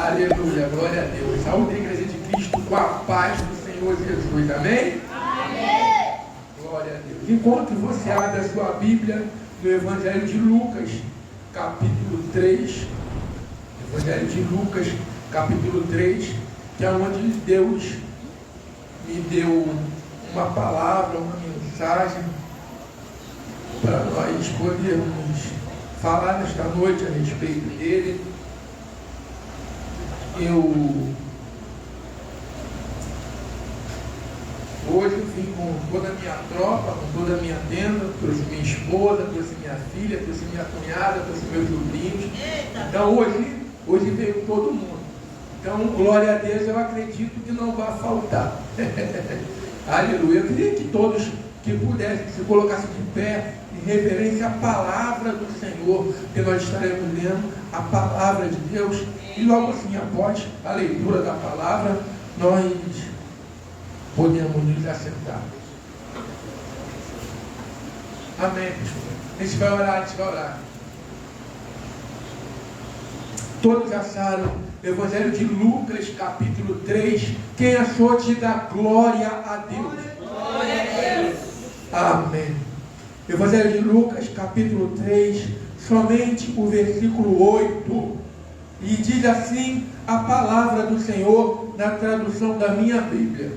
Aleluia, glória a Deus. Saúde da Igreja de Cristo com a paz do Senhor Jesus. Amém? Amém. Glória a Deus. Enquanto você abre a sua Bíblia no Evangelho de Lucas, capítulo 3. Evangelho de Lucas, capítulo 3, que é onde Deus me deu uma palavra, uma mensagem para nós podermos falar nesta noite a respeito dele. Hoje eu vim com toda a minha tropa, com toda a minha tenda, trouxe minha esposa, trouxe minha filha, trouxe minha cunhada, trouxe meus sobrinhos. Então hoje veio todo mundo. Então, glória a Deus, eu acredito que não vai faltar. Aleluia. Eu queria que todos que pudessem se colocassem de pé em reverência à palavra do Senhor, que nós estaremos lendo a palavra de Deus. E logo assim, após a leitura da palavra, nós podemos nos assentar. Amém, pastor. A gente vai orar. Todos acharam Evangelho de Lucas, capítulo 3. Quem achou, diga glória a Deus. Glória a Deus. Amém. Evangelho de Lucas, capítulo 3, somente o versículo 8. E diz assim a palavra do Senhor na tradução da minha Bíblia: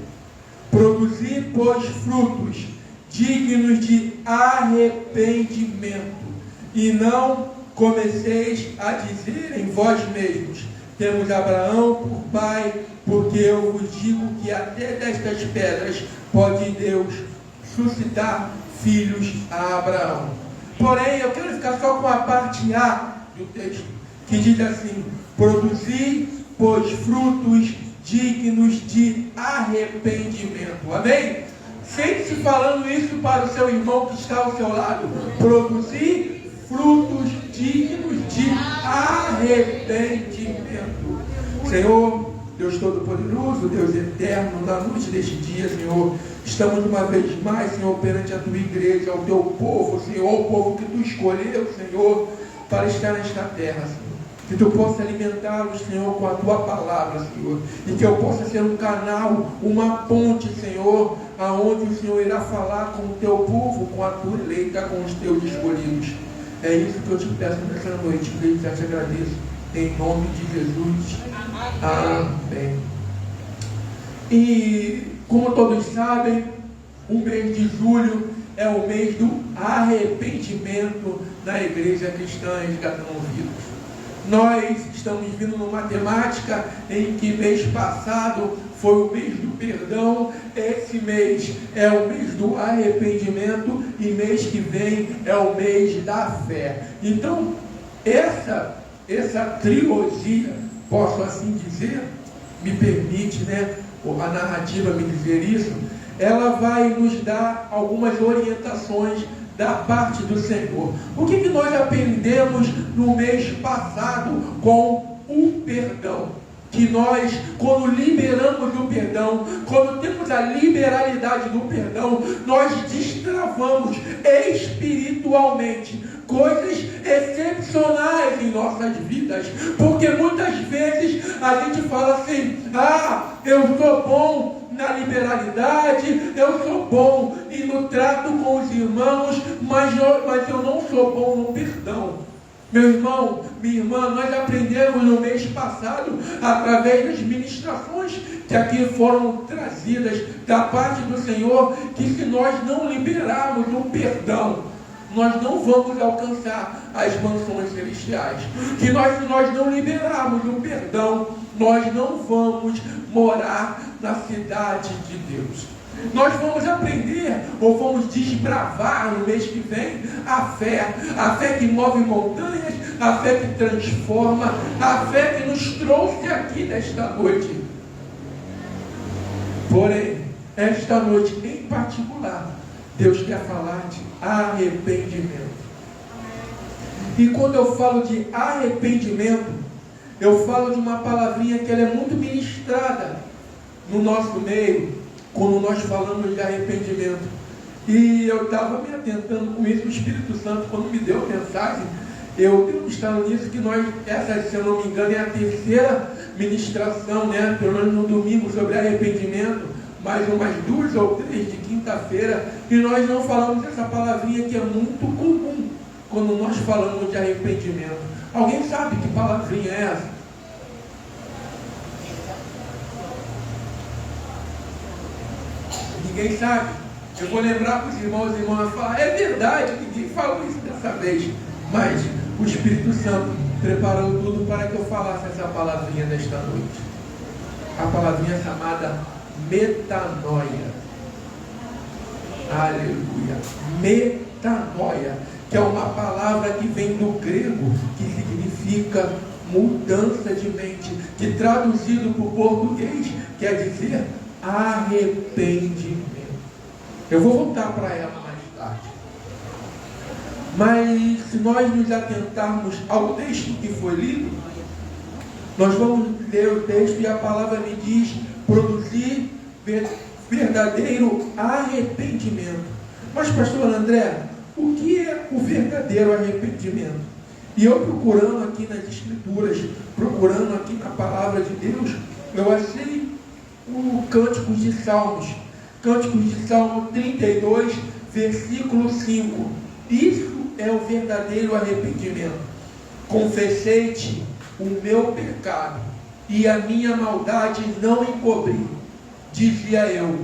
produzi, pois, frutos dignos de arrependimento, e não comeceis a dizer em vós mesmos: temos Abraão por pai, porque eu vos digo que até destas pedras pode Deus suscitar filhos a Abraão. Porém, eu quero ficar só com a parte A do texto, que diz assim: produzi, pois, frutos dignos de arrependimento. Amém? Sente-se falando isso para o seu irmão que está ao seu lado. Produzi frutos dignos de arrependimento. Senhor, Deus Todo-Poderoso, Deus Eterno, na noite deste dia, Senhor, estamos uma vez mais, Senhor, perante a Tua igreja, ao Teu povo, Senhor, o povo que Tu escolheu, Senhor, para estar nesta terra, Senhor. Que Tu possa alimentá-los, Senhor, com a Tua palavra, Senhor, e que eu possa ser um canal, uma ponte, Senhor, aonde o Senhor irá falar com o Teu povo, com a Tua eleita, com os Teus escolhidos. É isso que eu te peço nessa noite, que eu te agradeço, em nome de Jesus. Amém. E como todos sabem, o mês de julho é o mês do arrependimento na Igreja Cristã Resgatando Vidas. Nós estamos vindo numa temática em que mês passado foi o mês do perdão, esse mês é o mês do arrependimento e mês que vem é o mês da fé. Então, essa trilogia, posso assim dizer, me permite, a narrativa me dizer isso, ela vai nos dar algumas orientações da parte do Senhor. O que nós aprendemos no mês passado com o perdão? Que nós, quando liberamos o perdão, quando temos a liberalidade do perdão, nós destravamos espiritualmente coisas excepcionais em nossas vidas, porque muitas vezes a gente fala assim: eu sou bom na liberalidade, eu sou bom e no trato com os irmãos, mas eu não sou bom no perdão. Meu irmão, minha irmã, nós aprendemos no mês passado, através das ministrações que aqui foram trazidas da parte do Senhor, que se nós não liberarmos o perdão, nós não vamos alcançar as mansões celestiais. Que se nós não liberarmos o perdão, nós não vamos morar na cidade de Deus. Nós vamos aprender, ou vamos desbravar no mês que vem, a fé que move montanhas, a fé que transforma, a fé que nos trouxe aqui nesta noite. Porém, esta noite em particular, Deus quer falar de arrependimento. E quando eu falo de arrependimento, eu falo de uma palavrinha que ela é muito ministrada no nosso meio, quando nós falamos de arrependimento. E eu estava me atentando com isso, o Espírito Santo, quando me deu a mensagem, eu estava nisso, que nós, essa, se eu não me engano, é a terceira ministração, né, pelo menos no domingo, sobre arrependimento, mais umas 2 ou 3 de quinta-feira, e nós não falamos essa palavrinha que é muito comum quando nós falamos de arrependimento. Alguém sabe que palavrinha é essa? Ninguém sabe? Eu vou lembrar para os irmãos e irmãs falar, é verdade, ninguém falou isso dessa vez, mas o Espírito Santo preparou tudo para que eu falasse essa palavrinha nesta noite. A palavrinha chamada metanoia. Aleluia. Metanoia, que é uma palavra que vem do grego, que significa mudança de mente, que traduzido para o português quer dizer arrependimento. Eu vou voltar para ela mais tarde. Mas se nós nos atentarmos ao texto que foi lido, nós vamos ler o texto e a palavra me diz produzir verdadeiro arrependimento. Mas pastor André, o que é o verdadeiro arrependimento? E eu procurando aqui nas escrituras, procurando aqui na palavra de Deus, eu achei o Cânticos de Salmos. Cânticos de Salmo 32, versículo 5. Isso é o verdadeiro arrependimento. Confessei-te o meu pecado e a minha maldade não encobri. Dizia eu,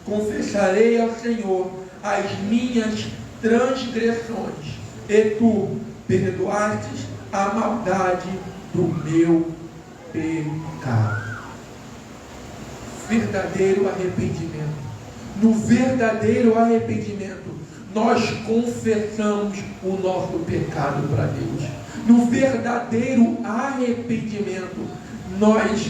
confessarei ao Senhor as minhas transgressões, e tu perdoastes a maldade do meu pecado. Verdadeiro arrependimento. No verdadeiro arrependimento, nós confessamos o nosso pecado para Deus. No verdadeiro arrependimento, nós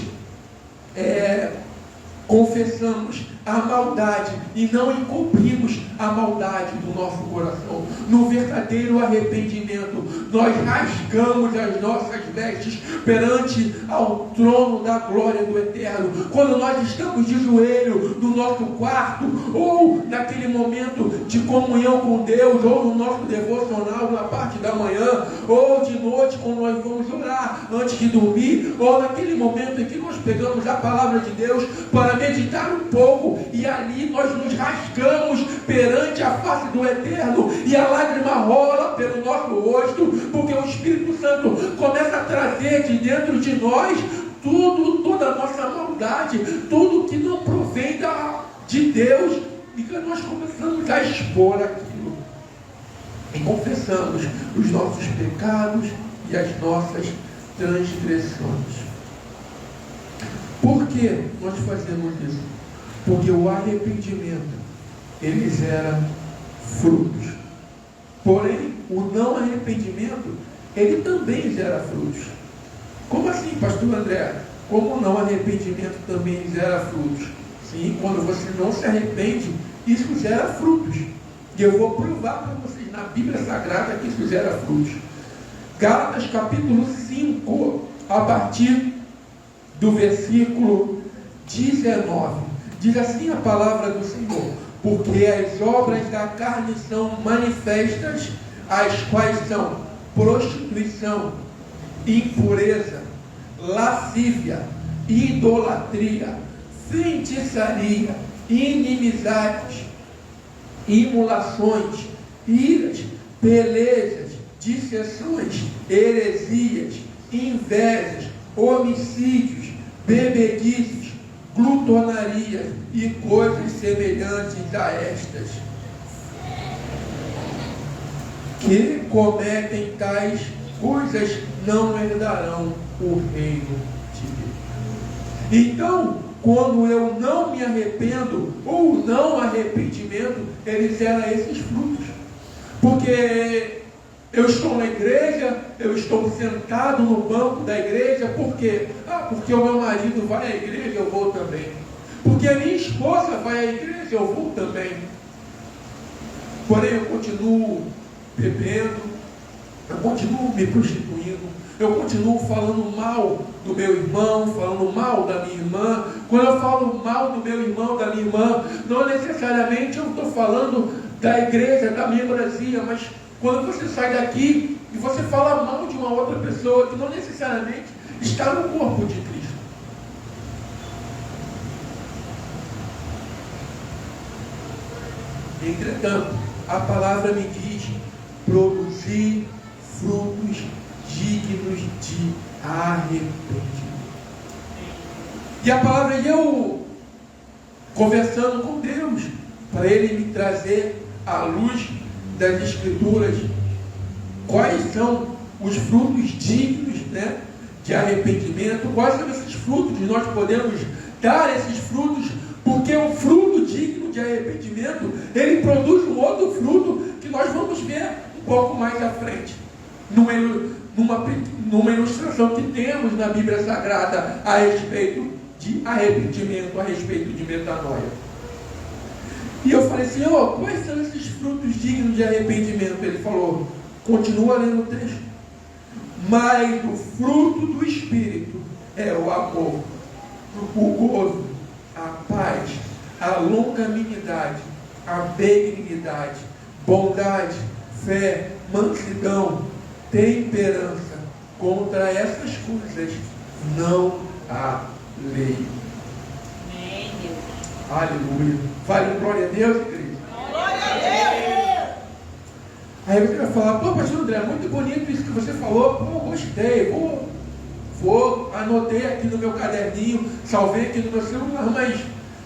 confessamos a maldade e não encobrimos a maldade do nosso coração. No verdadeiro arrependimento, nós rasgamos as nossas vestes perante ao trono da glória do Eterno. Quando nós estamos de joelho no nosso quarto, ou naquele momento de comunhão com Deus, ou no nosso devocional na parte da manhã, ou de noite quando nós vamos orar antes de dormir, ou naquele momento em que nós pegamos a palavra de Deus para meditar um pouco, e ali nós nos rasgamos perante a face do Eterno, e a lágrima rola pelo nosso rosto, porque o Espírito Santo começa a trazer de dentro de nós toda a nossa maldade, tudo que não provém de Deus, e que nós começamos a expor aquilo, e confessamos os nossos pecados e as nossas transgressões. Por que nós fazemos isso? Porque o arrependimento, ele gera frutos. Porém, o não arrependimento, ele também gera frutos. Como assim, pastor André? Como o não arrependimento também gera frutos? Sim, quando você não se arrepende, isso gera frutos. E eu vou provar para vocês na Bíblia Sagrada que isso gera frutos. Gálatas capítulo 5, a partir do versículo 19. Diz assim a palavra do Senhor: porque as obras da carne são manifestas, as quais são prostituição, impureza, lascívia, idolatria, feitiçaria, inimizades, imulações, iras, pelejas, dissensões, heresias, invejas, homicídios, bebedices, glutonaria e coisas semelhantes a estas, que cometem tais coisas não herdarão o reino de Deus. Então, quando eu não me arrependo, ou não arrependimento, ele gera esses frutos. Porque eu estou na igreja, eu estou sentado no banco da igreja, por quê? Porque o meu marido vai à igreja, eu vou também. Porque a minha esposa vai à igreja, eu vou também. Porém, eu continuo bebendo, eu continuo me prostituindo, eu continuo falando mal do meu irmão, falando mal da minha irmã. Quando eu falo mal do meu irmão, da minha irmã, não necessariamente eu estou falando da igreja, da membresia, mas quando você sai daqui e você fala mal de uma outra pessoa que não necessariamente está no corpo de Cristo. Entretanto, a palavra me diz: produzir frutos dignos de arrependimento. E a palavra, eu conversando com Deus, para Ele me trazer à luz das Escrituras quais são os frutos dignos, né, de arrependimento, quais são esses frutos que nós podemos dar esses frutos, porque o fruto digno de arrependimento, ele produz um outro fruto que nós vamos ver um pouco mais à frente, numa ilustração que temos na Bíblia Sagrada a respeito de arrependimento, a respeito de metanoia. E eu falei, Senhor, quais são esses frutos dignos de arrependimento? Ele falou, continua lendo o texto. Mas o fruto do Espírito é o amor, o gozo, a paz, a longanimidade, a benignidade, bondade, fé, mansidão, temperança. Contra essas coisas não há lei. Amém, Deus. Aleluia. Fale glória a Deus, igreja. Glória a Deus. Aí você vai falar, pô, pastor André, muito bonito isso que você falou, pô, gostei, anotei aqui no meu caderninho, salvei aqui no meu celular, mas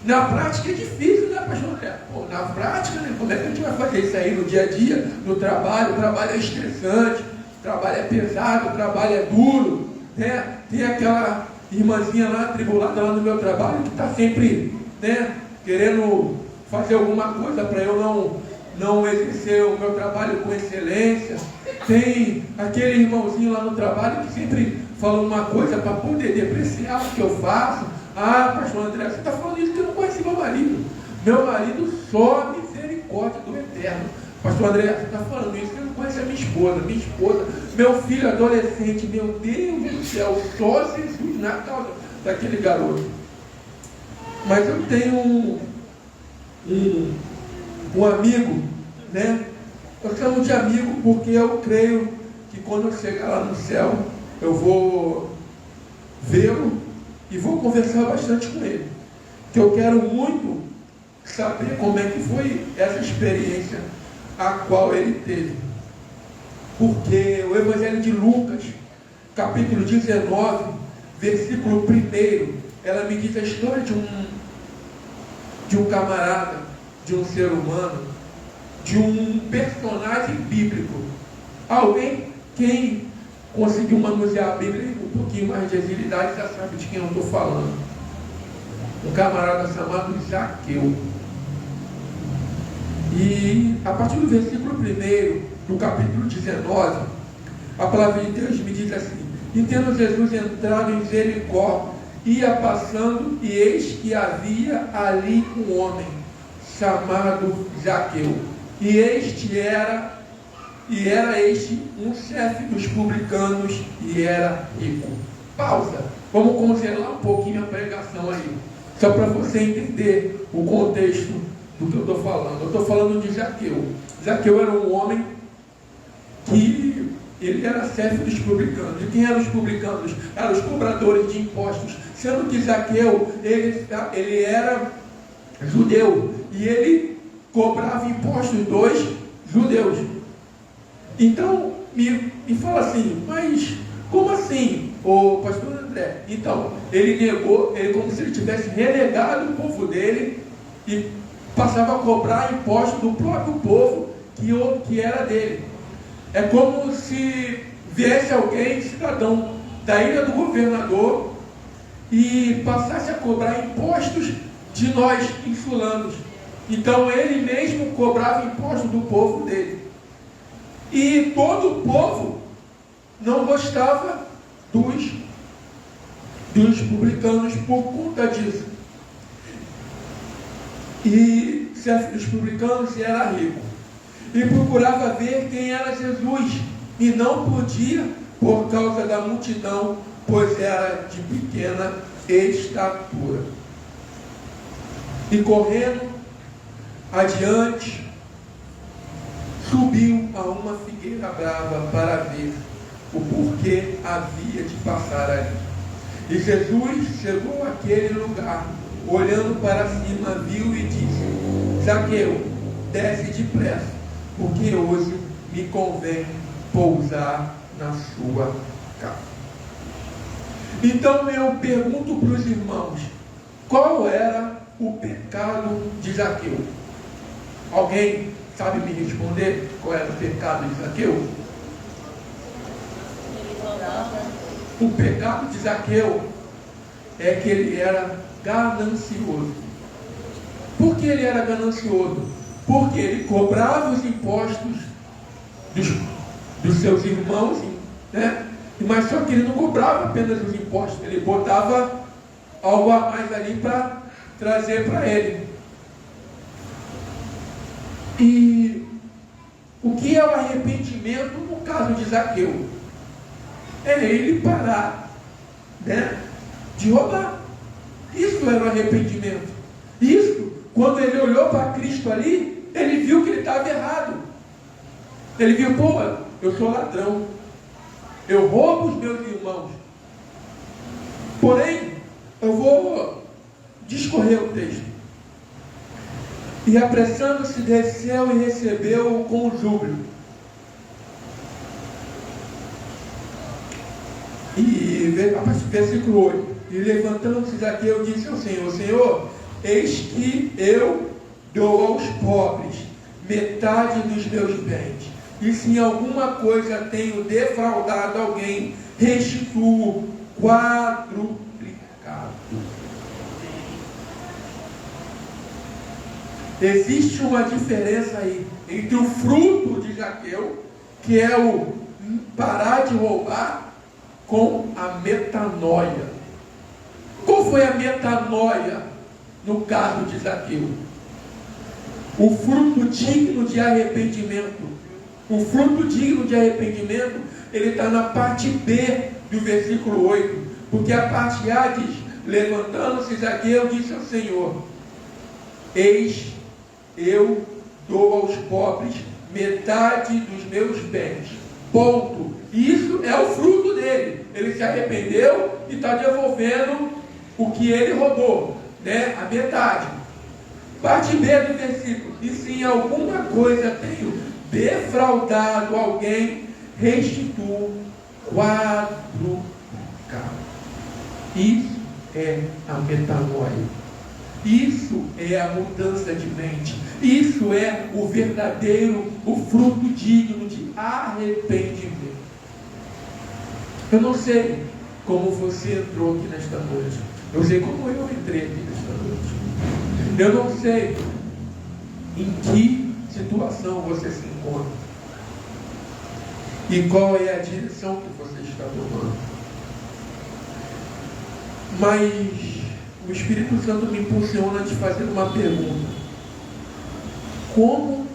na prática é difícil, né, pastor André? Pô, na prática, né, como é que a gente vai fazer isso aí no dia a dia, no trabalho? O trabalho é estressante, o trabalho é pesado, o trabalho é duro, né? Tem aquela irmãzinha lá, tribulada lá no meu trabalho, que está sempre, né, querendo fazer alguma coisa para eu não exercer o meu trabalho com excelência. Tem aquele irmãozinho lá no trabalho que sempre fala uma coisa para poder depreciar o que eu faço. Ah, pastor André, você está falando isso que eu não conheci meu marido. Meu marido só a misericórdia do Eterno. Pastor André, você está falando isso que eu não conheço a minha esposa, meu filho adolescente, meu Deus do céu, só Jesus na causa daquele garoto. Mas eu tenho um amigo, né? Eu chamo de amigo porque eu creio que quando eu chegar lá no céu, eu vou vê-lo e vou conversar bastante com ele. Que eu quero muito saber como é que foi essa experiência a qual ele teve. Porque o Evangelho de Lucas, capítulo 19, versículo 1, ela me diz a história de um camarada, de um ser humano, de um personagem bíblico. Alguém, quem conseguiu manusear a Bíblia um pouquinho mais de agilidade, já sabe de quem eu estou falando. Um camarada chamado Zaqueu. E a partir do versículo 1 do capítulo 19, a palavra de Deus me diz assim: e tendo Jesus entrado em Jericó, ia passando, e eis que havia ali um homem chamado Zaqueu. E era este um chefe dos publicanos, e era rico. Pausa. Vamos congelar um pouquinho a pregação aí, só para você entender o contexto do que eu estou falando. Eu estou falando de Zaqueu. Zaqueu era um homem que ele era chefe dos publicanos. E quem eram os publicanos? Eram os cobradores de impostos. Sendo que Zaqueu, ele era judeu, e ele cobrava impostos dos judeus. Então, me fala assim, mas como assim, o pastor André? Então, ele como se ele tivesse renegado o povo dele e passava a cobrar impostos do próprio povo que era dele. É como se viesse alguém, cidadão da ilha do governador, e passasse a cobrar impostos de nós, insulanos. Então ele mesmo cobrava impostos do povo dele. E todo o povo não gostava dos publicanos por conta disso. E chefe dos publicanos era rico. E procurava ver quem era Jesus. E não podia por causa da multidão, pois era de pequena estatura. E correndo adiante, subiu a uma figueira brava para ver o porquê havia de passar ali. E Jesus chegou àquele lugar, olhando para cima, viu e disse: Zaqueu, desce depressa, porque hoje me convém pousar na sua casa. Então eu pergunto para os irmãos, qual era o pecado de Zaqueu? Alguém sabe me responder qual era o pecado de Zaqueu? O pecado de Zaqueu é que ele era ganancioso. Por que ele era ganancioso? Porque ele cobrava os impostos dos seus irmãos, né? Mas só que ele não cobrava apenas os impostos, ele botava algo a mais ali para trazer para ele. E o que é o arrependimento no caso de Zaqueu? É ele parar, né, de roubar. Isso era o arrependimento. Isso, quando ele olhou para Cristo ali, ele viu que ele estava errado. Ele viu, pô, eu sou ladrão, eu roubo os meus irmãos. Porém, eu vou discorrer o texto. E apressando-se, desceu e recebeu-o com júbilo. E versículo 8. E levantando-se Zaqueu, disse ao Senhor: Senhor, eis que eu dou aos pobres metade dos meus bens. E se em alguma coisa tenho defraudado alguém, restituo quadruplicado. Existe uma diferença aí entre o fruto de Zaqueu, que é o parar de roubar, com a metanoia. Qual foi a metanoia no caso de Zaqueu? O fruto digno de arrependimento. O fruto digno de arrependimento, ele está na parte B do versículo 8. Porque a parte A diz: levantando-se Zaqueu, disse ao Senhor: eis, eu dou aos pobres metade dos meus bens. Ponto. Isso é o fruto dele. Ele se arrependeu e está devolvendo o que ele roubou, né? A metade. Parte B do versículo: e se em alguma coisa tenho defraudado alguém, restituo quadruplicado. Isso é a metanoia. Isso é a mudança de mente. Isso é o verdadeiro, o fruto digno de arrependimento. Eu não sei como você entrou aqui nesta noite. Eu sei como eu entrei aqui nesta noite. Eu não sei em que situação você se encontra e qual é a direção que você está tomando. Mas o Espírito Santo me impulsiona a te fazer uma pergunta: como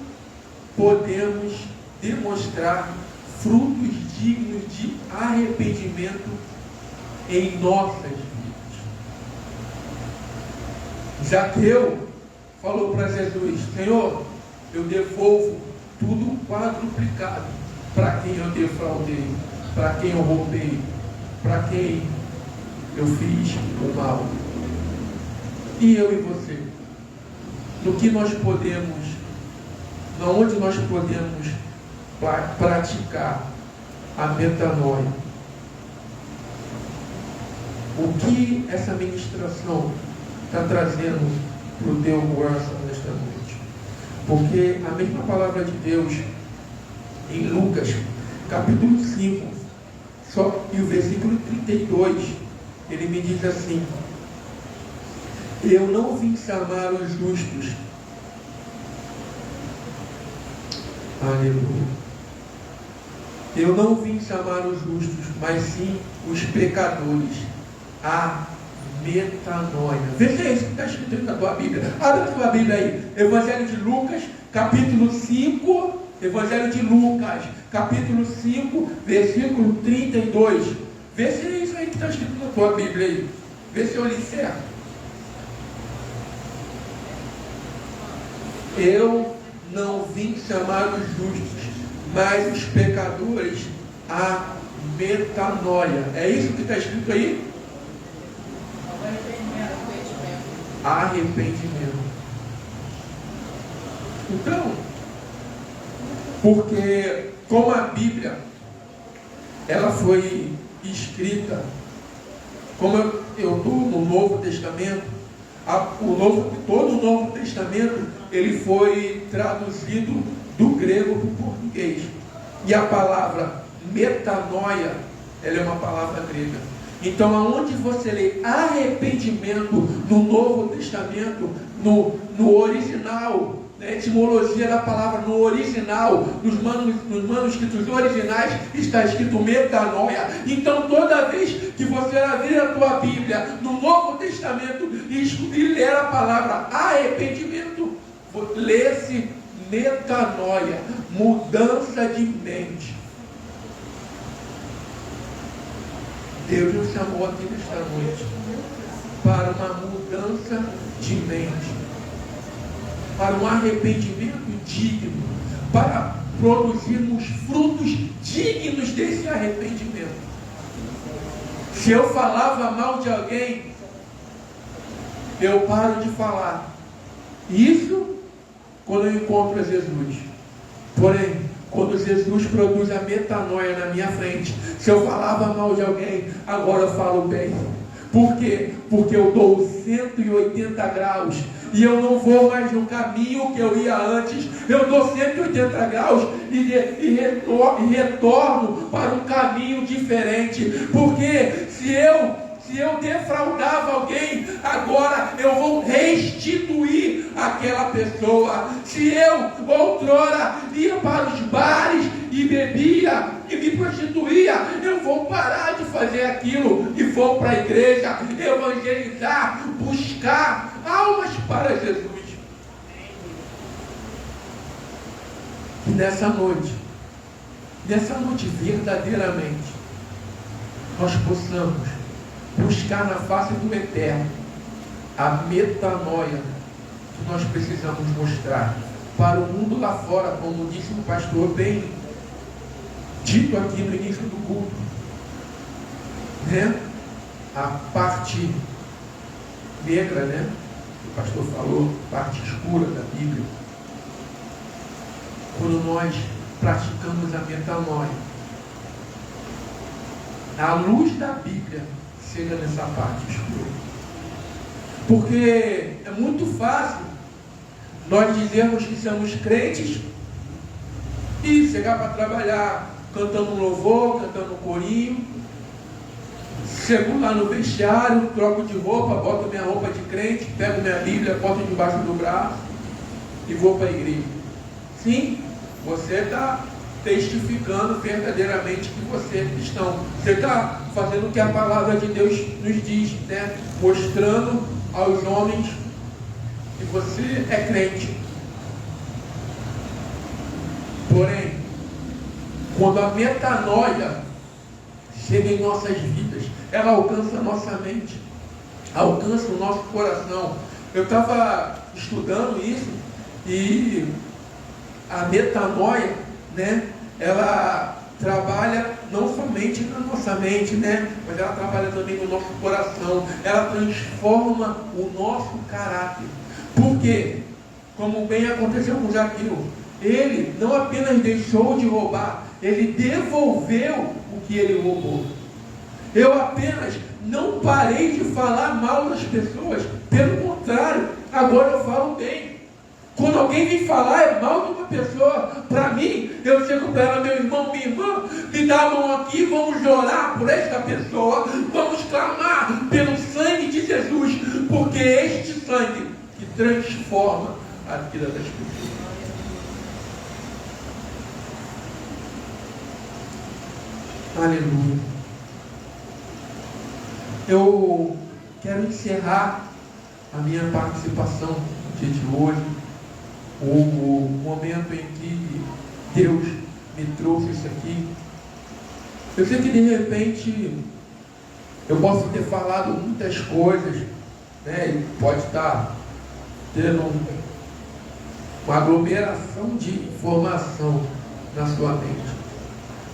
podemos demonstrar frutos dignos de arrependimento em nossas vidas? Zaqueu falou para Jesus: Senhor, eu devolvo tudo quadruplicado para quem eu defraudei, para quem eu roubei, para quem eu fiz o mal. E eu e você, no que nós podemos, onde nós podemos praticar a metanoia? O que essa ministração está trazendo para o teu coração nesta noite? Porque a mesma palavra de Deus em Lucas, capítulo 5, e o versículo 32, ele me diz assim: eu não vim chamar os justos, aleluia, eu não vim chamar os justos, mas sim os pecadores a metanoia. Veja isso que está escrito na tua Bíblia. Abre a tua Bíblia aí. Evangelho de Lucas, capítulo 5. Evangelho de Lucas, capítulo 5, versículo 32. Vê se é isso aí que está escrito na tua Bíblia aí. Vê se eu li certo. Eu não vim chamar os justos, mas os pecadores a metanoia. É isso que está escrito aí? Arrependimento. Então, porque como a Bíblia, ela foi escrita, como eu estou no Novo Testamento, todo o Novo Testamento, ele foi traduzido do grego para o português. E a palavra metanoia, ela é uma palavra grega. Então, aonde você lê arrependimento no Novo Testamento, no original, na etimologia da palavra, no original, nos manuscritos originais, está escrito metanoia. Então, toda vez que você abrir a tua Bíblia no Novo Testamento e ler a palavra arrependimento, lê-se metanoia, mudança de mente. Deus nos chamou aqui nesta noite para uma mudança de mente, para um arrependimento digno, para produzirmos frutos dignos desse arrependimento. Se eu falava mal de alguém, eu paro de falar. Isso quando eu encontro Jesus. Porém, quando Jesus produz a metanoia na minha frente, se eu falava mal de alguém, agora eu falo bem. Por quê? Porque eu dou 180 graus e eu não vou mais no caminho que eu ia antes. Eu dou 180 graus e retorno para um caminho diferente. Porque se eu defraudava alguém, agora eu vou restituir aquela pessoa. Se eu outrora ia para os bares e bebia e me prostituía, eu vou parar de fazer aquilo e vou para a igreja evangelizar, buscar almas para Jesus. E nessa noite verdadeiramente, nós possamos buscar na face do Eterno a metanoia que nós precisamos mostrar para o mundo lá fora, como disse o pastor bem dito aqui no início do culto, né? A parte negra, né? O pastor falou, parte escura da Bíblia. Quando nós praticamos a metanoia, a luz da Bíblia chega nessa parte escura. Porque é muito fácil nós dizermos que somos crentes e chegar para trabalhar cantando um louvor, cantando um corinho, chego lá no vestiário, troco de roupa, boto minha roupa de crente, pego minha Bíblia, boto debaixo do braço e vou para a igreja. Sim, você está testificando verdadeiramente que você é cristão. Você está fazendo o que a palavra de Deus nos diz, né? Mostrando aos homens que você é crente. Porém, quando a metanoia chega em nossas vidas, ela alcança a nossa mente, alcança o nosso coração. Eu estava estudando isso e a metanoia, né, ela trabalha não somente na nossa mente, né, mas ela trabalha também no nosso coração. Ela transforma o nosso caráter. Por quê? Como bem aconteceu com Zaqueu, ele não apenas deixou de roubar, ele devolveu o que ele roubou. Eu apenas não parei de falar mal das pessoas, pelo contrário, agora eu falo bem. Quando alguém vem falar mal de uma pessoa, para mim, eu chego para ela, meu irmão, minha irmã, me dá a mão aqui, vamos orar por esta pessoa, vamos clamar pelo sangue de Jesus, porque é este sangue que transforma a vida das pessoas. Aleluia. Eu quero encerrar a minha participação no dia de hoje, o momento em que Deus me trouxe isso aqui. Eu sei que de repente eu posso ter falado muitas coisas, né? E pode estar tendo uma aglomeração de informação na sua mente.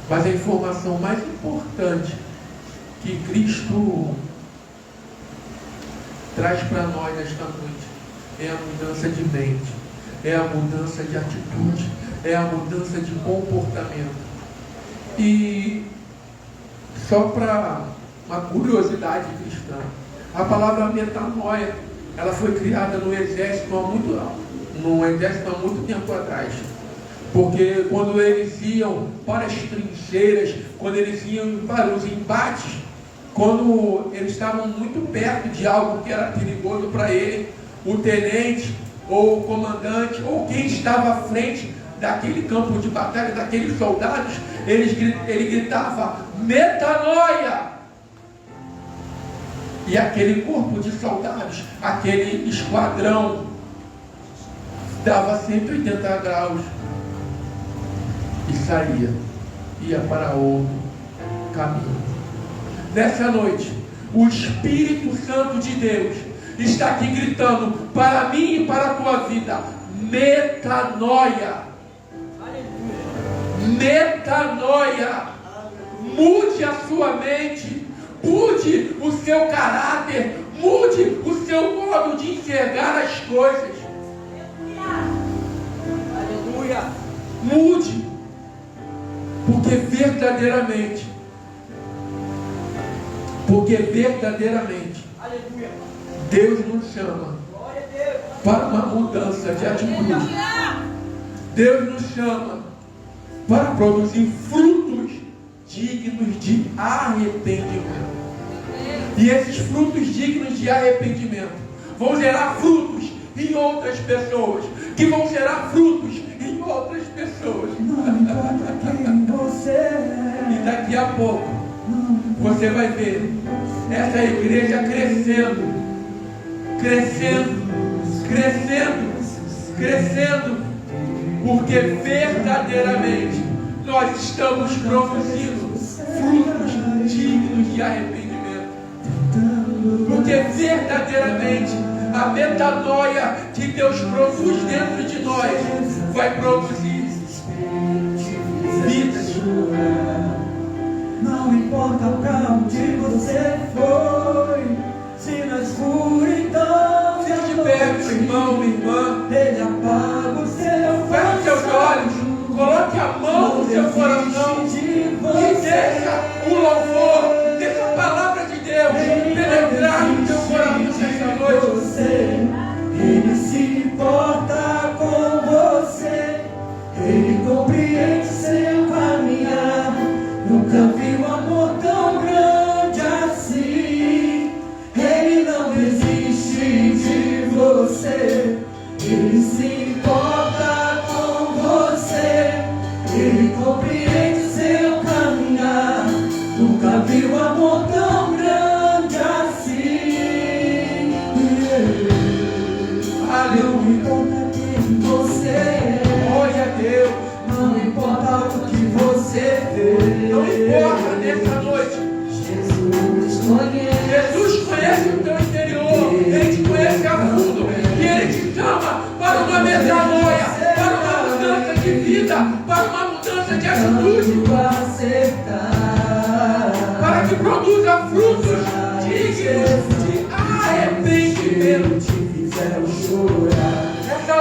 Mas a informação mais importante que Cristo traz para nós esta noite é a mudança de mente, é a mudança de atitude, é a mudança de comportamento. E só para uma curiosidade cristã, a palavra metanoia, ela foi criada no exército há muito tempo atrás. Porque quando eles iam para as trincheiras, quando eles iam para os embates, quando eles estavam muito perto de algo que era perigoso para ele, o tenente, ou o comandante, ou quem estava à frente daquele campo de batalha, daqueles soldados, ele gritava, metanoia! E aquele corpo de soldados, aquele esquadrão, dava 180 graus e saía, ia para outro caminho. Nessa noite, o Espírito Santo de Deus está aqui gritando para mim e para a tua vida, metanoia. Metanoia. Mude a sua mente, mude o seu caráter, mude o seu modo de enxergar as coisas. Aleluia. Mude, porque verdadeiramente, Aleluia. Deus nos chama Glória a Deus. para uma mudança de atitude. Deus nos chama para produzir frutos dignos de arrependimento. E esses frutos dignos de arrependimento vão gerar frutos em outras pessoas, que vão gerar frutos em outras pessoas. E daqui a pouco você vai ver essa igreja crescendo, porque verdadeiramente nós estamos produzindo frutos dignos de arrependimento. Porque verdadeiramente a metanoia que Deus produz dentro de nós vai produzir vidas. Não importa pra onde você foi, se na escuridão Fique de pé, meu irmão, minha irmã. ele apaga o seu Feche seus olhos, coloque a mão no seu coração e deixa o louvor, deixa a palavra de Deus penetrar no seu coração nessa noite. Ele se importa com você, ele compreende seu caminhar. Nunca vi um amor tão grande assim. Ele não desiste de você, ele se importa com você, ele compreende seu caminhar. Nunca vi um amor tão grande assim. Não importa quem você é, Glória a Deus. não importa o que você vê, Não importa nessa noite. Jesus conhece o teu interior, Ele te conhece a fundo e Ele te chama para uma metanoia, para uma mudança de vida, para uma mudança de atitude, para que produza frutos dignos de arrependimento. te fizeram chorar. Nessa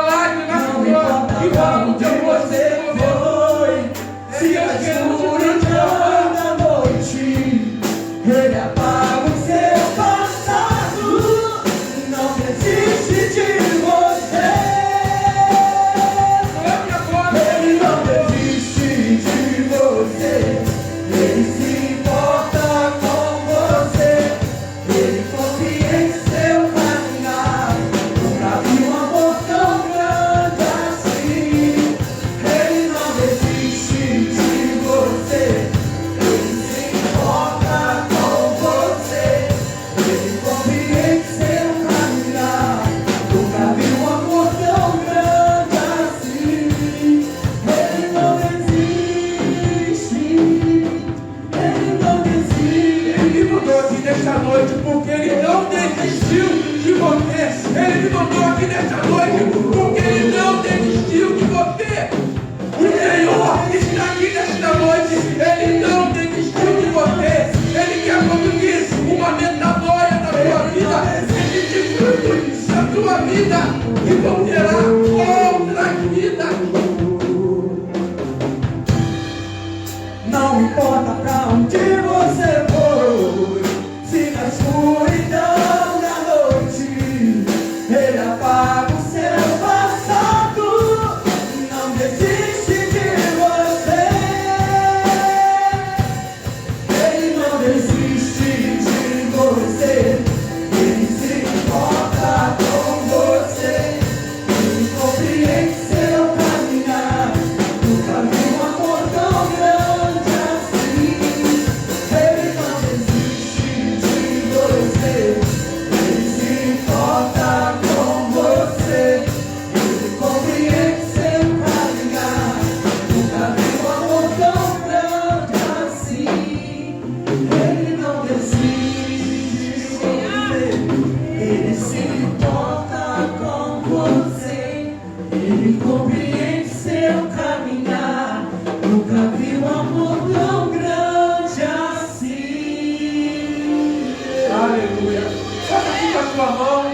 tua mão,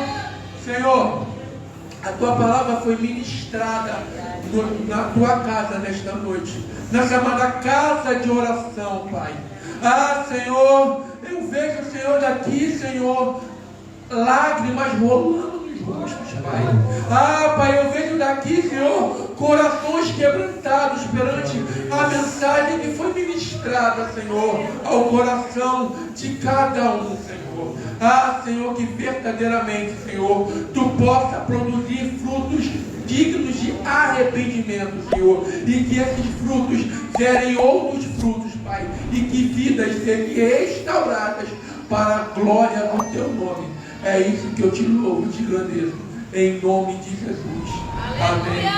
Senhor. A tua palavra foi ministrada na tua casa nesta noite, na chamada casa de oração, Pai. Ah, Senhor, eu vejo, Senhor, daqui, Senhor, lágrimas rolando nos rostos, Pai. Ah, Pai, eu vejo daqui, Senhor, corações quebrantados perante a mensagem que foi ministrada, Senhor, ao coração de cada um, Senhor. Ah, Senhor, que verdadeiramente, Senhor, Tu possa produzir frutos dignos de arrependimento, Senhor, e que esses frutos gerem outros frutos, Pai, e que vidas sejam restauradas para a glória do Teu nome. É isso que eu te louvo, te agradeço, em nome de Jesus. Amém.